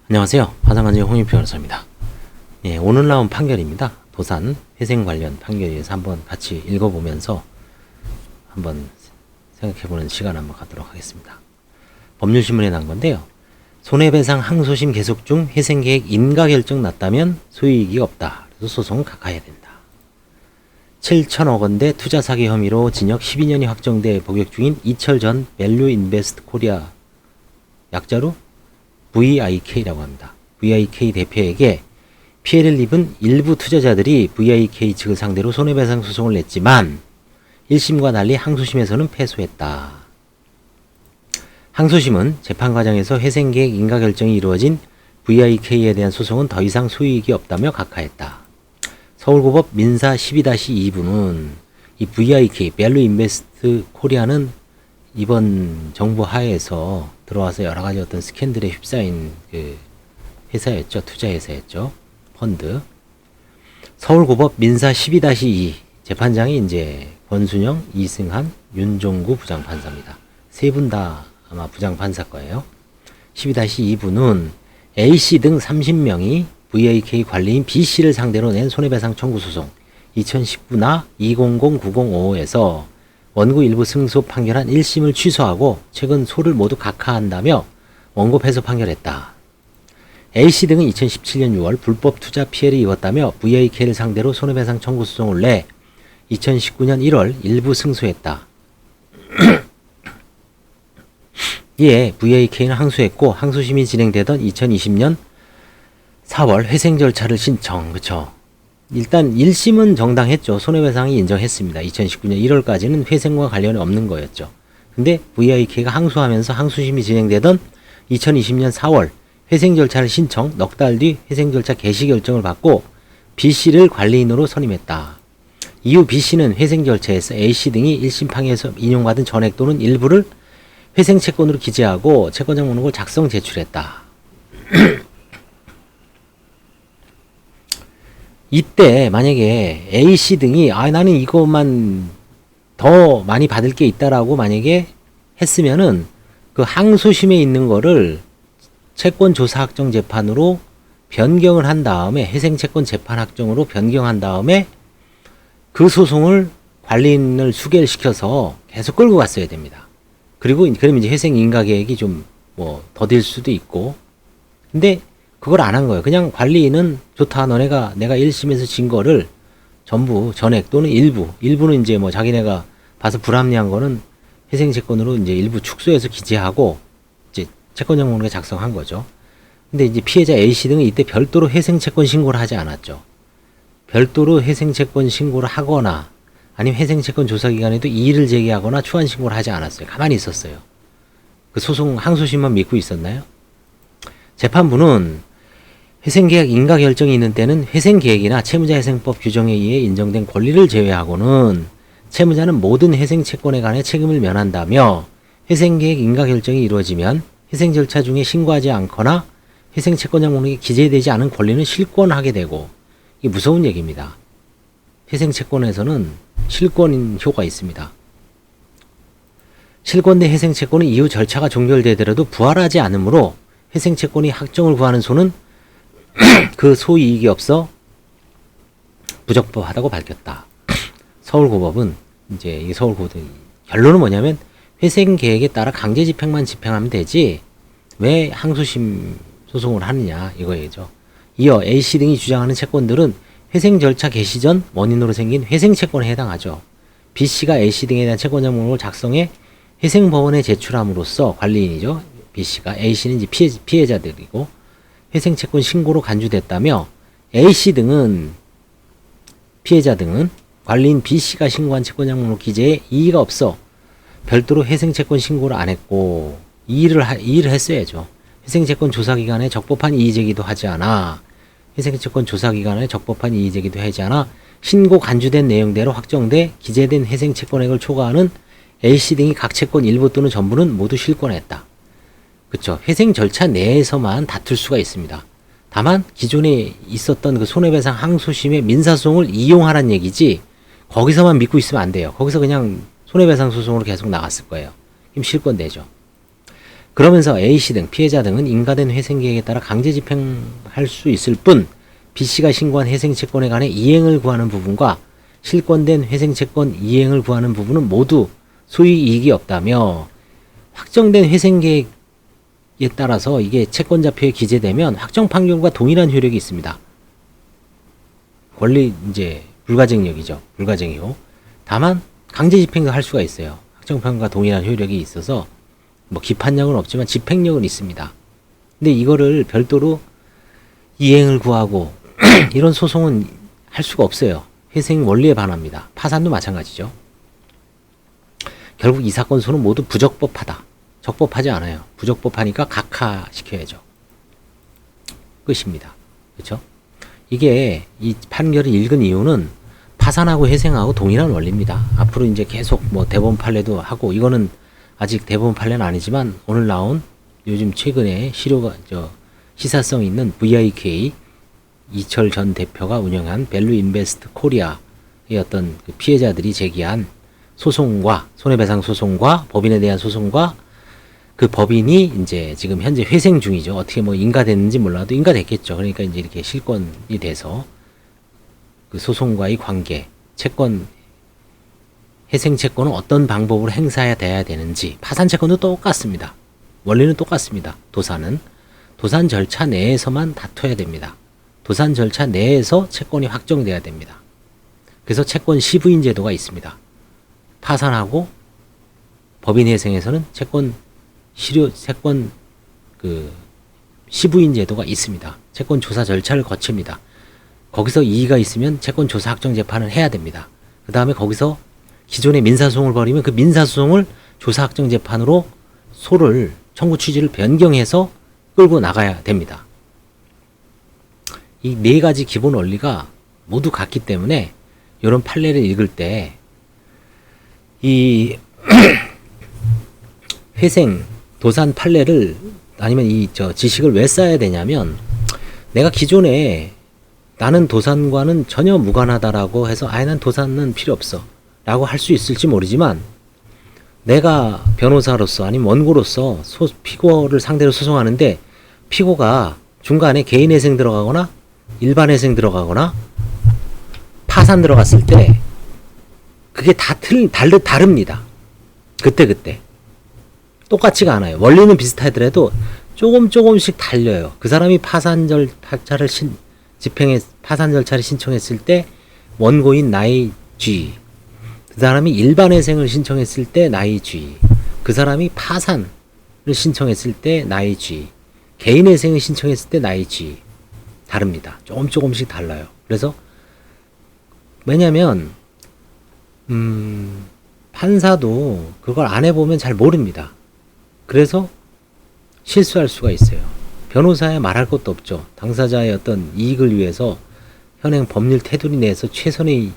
안녕하세요. 화상관제 홍익표 변호사입니다. 예, 오늘 나온 판결입니다. 도산 회생 관련 판결에서 한번 같이 읽어보면서 한번 생각해보는 시간 한번 갖도록 하겠습니다. 법률신문에 난 건데요. 손해배상 항소심 계속 중 회생계획 인가 결정 났다면 소유이익이 없다. 그래서 소송은 각하해야 된다. 7천억 원대 투자 사기 혐의로 징역 12년이 확정돼 복역 중인 이철 전 밸류 인베스트 코리아 약자로 VIK라고 합니다. VIK 대표에게 피해를 입은 일부 투자자들이 VIK 측을 상대로 손해배상 소송을 냈지만 1심과 달리 항소심에서는 패소했다. 항소심은 재판 과정에서 회생계획 인가 결정이 이루어진 VIK에 대한 소송은 더 이상 소유이익이 없다며 각하했다. 서울고법 민사 12-2부는 이 VIK, 밸류 인베스트 코리아는 이번 정부 하에서 들어와서 여러 가지 어떤 스캔들에 휩싸인 그 회사였죠. 투자 회사였죠. 펀드. 서울고법 민사 12-2 재판장이 이제 권순영, 이승한, 윤종구 부장판사입니다. 세 분 다 아마 부장판사 거예요. 12-2부는 A씨 등 30명이 VIK 관리인 B씨를 상대로 낸 손해배상 청구 소송 2019나 200-9055에서 원고 일부 승소 판결한 1심을 취소하고 최근 소를 모두 각하한다며 원고 패소 판결했다. A씨 등은 2017년 6월 불법 투자 피해를 입었다며 VIK를 상대로 손해배상 청구 소송을 내 2019년 1월 일부 승소했다. 이에 VIK는 항소했고 항소심이 진행되던 2020년 4월 회생 절차를 신청. 그쵸? 일단 1심은 정당했죠. 손해배상이 인정했습니다. 2019년 1월까지는 회생과 관련이 없는 거였죠. 근데 VIK가 항소하면서 항소심이 진행되던 2020년 4월 회생 절차를 신청, 넉 달 뒤 회생 절차 개시 결정을 받고 B씨를 관리인으로 선임했다. 이후 B씨는 회생 절차에서 A씨 등이 1심 판결에서 인용받은 전액 또는 일부를 회생 채권으로 기재하고 채권장 목록을 작성 제출했다. 이때 만약에 A씨 등이 나는 이것만 더 많이 받을 게 있다라고 만약에 했으면은 그 항소심에 있는 거를 채권조사 확정 재판으로 변경을 한 다음에 회생채권 재판 확정으로 변경한 다음에 그 소송을 관리인을 수개를 시켜서 계속 끌고 갔어야 됩니다. 그리고 그러면 이제 회생 인가 계획이 좀 뭐 더딜 수도 있고, 근데 그걸 안 한 거예요. 그냥 관리인은 좋다. 내가 1심에서 진 거를 전부 전액 또는 일부는 이제 뭐 자기네가 봐서 불합리한 거는 회생채권으로 이제 일부 축소해서 기재하고 이제 채권장 목록에 작성한 거죠. 근데 이제 피해자 A씨 등은 이때 별도로 회생채권 신고를 하지 않았죠. 별도로 회생채권 신고를 하거나 아니면 회생채권 조사기관에도 이의를 제기하거나 추한 신고를 하지 않았어요. 가만히 있었어요. 그 소송 항소심만 믿고 있었나요? 재판부는 회생계획 인가 결정이 있는 때는 회생계획이나 채무자회생법 규정에 의해 인정된 권리를 제외하고는 채무자는 모든 회생채권에 관해 책임을 면한다며 회생계획 인가 결정이 이루어지면 회생 절차 중에 신고하지 않거나 회생채권장 목록에 기재되지 않은 권리는 실권하게 되고, 이게 무서운 얘기입니다. 회생채권에서는 실권효가 있습니다. 실권된 회생채권은 이후 절차가 종결되더라도 부활하지 않으므로 회생채권이 확정을 구하는 소는 그 소이익이 없어 부적법하다고 밝혔다. 서울고법은 이제 이 서울고법 결론은 뭐냐면 회생계획에 따라 강제집행만 집행하면 되지 왜 항소심 소송을 하느냐 이거예요. 이어 A씨 등이 주장하는 채권들은 회생 절차 개시 전 원인으로 생긴 회생채권에 해당하죠. B씨가 A씨 등에 대한 채권자 목록을 작성해 회생법원에 제출함으로써 관리인이죠. B씨가, A씨는 이제 피해자들이고 회생채권 신고로 간주됐다며 A씨 등은 피해자 등은 관리인 B씨가 신고한 채권자 목록 기재에 이의가 없어 별도로 회생채권 신고를 안 했고 이의를 했어야죠. 회생채권 조사기관에 적법한 이의제기도 하지 않아. 회생채권 조사기관에 적법한 이의제기도 하지 않아 신고 간주된 내용대로 확정돼 기재된 회생채권액을 초과하는 A씨 등이 각 채권 일부 또는 전부는 모두 실권했다. 그쵸. 회생 절차 내에서만 다툴 수가 있습니다. 다만 기존에 있었던 그 손해배상 항소심의 민사소송을 이용하란 얘기지 거기서만 믿고 있으면 안 돼요. 거기서 그냥 손해배상 소송으로 계속 나갔을 거예요. 그럼 실권되죠. 그러면서 A씨 등 피해자 등은 인가된 회생계획에 따라 강제 집행할 수 있을 뿐 B씨가 신고한 회생채권에 관해 이행을 구하는 부분과 실권된 회생채권 이행을 구하는 부분은 모두 소위 이익이 없다며 확정된 회생계획에 따라서 이게 채권자표에 기재되면 확정 판결과 동일한 효력이 있습니다. 권리 이제 불가증력이죠. 불가증이요. 다만 강제 집행도 할 수가 있어요. 확정 판결과 동일한 효력이 있어서 뭐 기판력은 없지만 집행력은 있습니다. 근데 이거를 별도로 이행을 구하고 이런 소송은 할 수가 없어요. 회생 원리에 반합니다. 파산도 마찬가지죠. 결국 이 사건 소는 모두 부적법하다. 적법하지 않아요. 부적법하니까 각하시켜야죠. 끝입니다. 그렇죠? 이게 이 판결을 읽은 이유는 파산하고 회생하고 동일한 원리입니다. 앞으로 이제 계속 뭐 대법원 판례도 하고 이거는 아직 대법원 판례는 아니지만 오늘 나온 요즘 최근에 시사성 있는 VIK 이철 전 대표가 운영한 밸류 인베스트 코리아의 어떤 그 피해자들이 제기한 소송과 손해배상 소송과 법인에 대한 소송과 그 법인이 이제 지금 현재 회생 중이죠. 어떻게 뭐 인가됐는지 몰라도 인가됐겠죠. 그러니까 이제 이렇게 실권이 돼서 그 소송과의 관계, 채권, 회생 채권은 어떤 방법으로 행사해야 돼야 되는지, 파산 채권도 똑같습니다. 원리는 똑같습니다. 도산 절차 내에서만 다퉈야 됩니다. 도산 절차 내에서 채권이 확정돼야 됩니다. 그래서 채권 시부인 제도가 있습니다. 파산하고 법인 회생에서는 채권 시부인 제도가 있습니다. 채권 조사 절차를 거칩니다. 거기서 이의가 있으면 채권 조사 확정 재판을 해야 됩니다. 그 다음에 거기서 기존의 민사소송을 벌이면 그 민사소송을 조사 확정 재판으로 소를 청구 취지를 변경해서 끌고 나가야 됩니다. 이 네 가지 기본 원리가 모두 같기 때문에 이런 판례를 읽을 때 이 회생 도산 판례를 아니면 이 지식을 왜 쌓아야 되냐면 내가 기존에 나는 도산과는 전혀 무관하다라고 해서 난 도산은 필요 없어 라고 할 수 있을지 모르지만 내가 변호사로서 아니면 원고로서 피고를 상대로 소송하는데 피고가 중간에 개인회생 들어가거나 일반회생 들어가거나 파산 들어갔을 때 그게 다 다릅니다. 그때 똑같지가 않아요. 원리는 비슷하더라도 조금씩 달려요. 그 사람이 파산 절차를 신청했을 때 원고인 나의 G, 그 사람이 일반회생을 신청했을 때 나의 G, 그 사람이 파산을 신청했을 때 나의 G, 개인회생을 신청했을 때 나의 G 다릅니다. 조금씩 달라요. 그래서 왜냐면 판사도 그걸 안 해보면 잘 모릅니다. 그래서 실수할 수가 있어요. 변호사에 말할 것도 없죠. 당사자의 어떤 이익을 위해서 현행 법률 테두리 내에서 최선의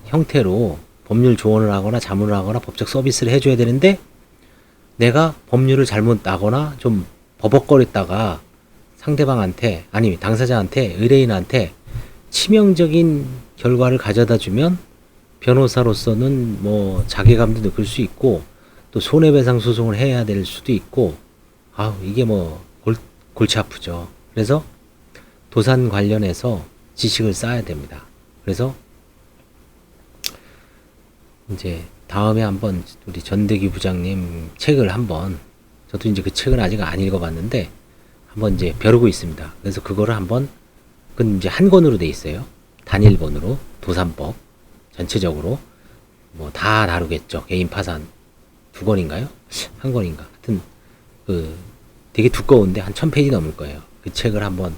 형태로 법률 조언을 하거나 자문을 하거나 법적 서비스를 해줘야 되는데 내가 법률을 잘못 나거나 좀 버벅거렸다가 상대방한테 아니 당사자한테 의뢰인한테 치명적인 결과를 가져다 주면 변호사로서는 뭐 자괴감도 느낄 수 있고 또 손해배상 소송을 해야 될 수도 있고 이게 뭐 골치 아프죠. 그래서 도산 관련해서 지식을 쌓아야 됩니다. 그래서 이제 다음에 한번 우리 전대기 부장님 책을 한번 저도 이제 그 책은 아직 안 읽어봤는데 한번 이제 벼르고 있습니다. 그래서 그거를 한번 그건 이제 한 권으로 돼 있어요. 단일본으로 도산법 전체적으로 뭐 다 다루겠죠. 개인 파산 2권인가요? 1권인가? 하여튼 되게 두꺼운데 한 1000페이지 넘을 거예요. 그 책을 한번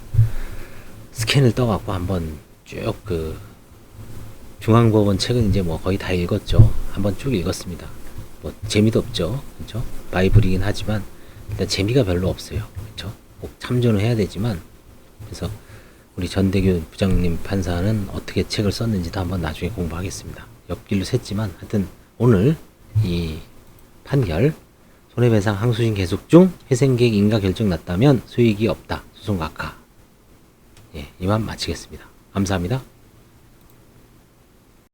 스캔을 떠갖고 한번 쭉 중앙법원 책은 이제 뭐 거의 다 읽었죠. 한번 쭉 읽었습니다. 뭐 재미도 없죠. 그렇죠? 바이블이긴 하지만 일단 재미가 별로 없어요. 그렇죠? 꼭 참조는 해야 되지만 그래서 우리 전대규 부장님 판사는 어떻게 책을 썼는지도 한번 나중에 공부하겠습니다. 옆길로 샜지만 하여튼 오늘 이 판결 손해배상 항소심 계속 중 회생계획 인가 결정 났다면 소익이 없다. 소송 각하. 이만 마치겠습니다. 감사합니다.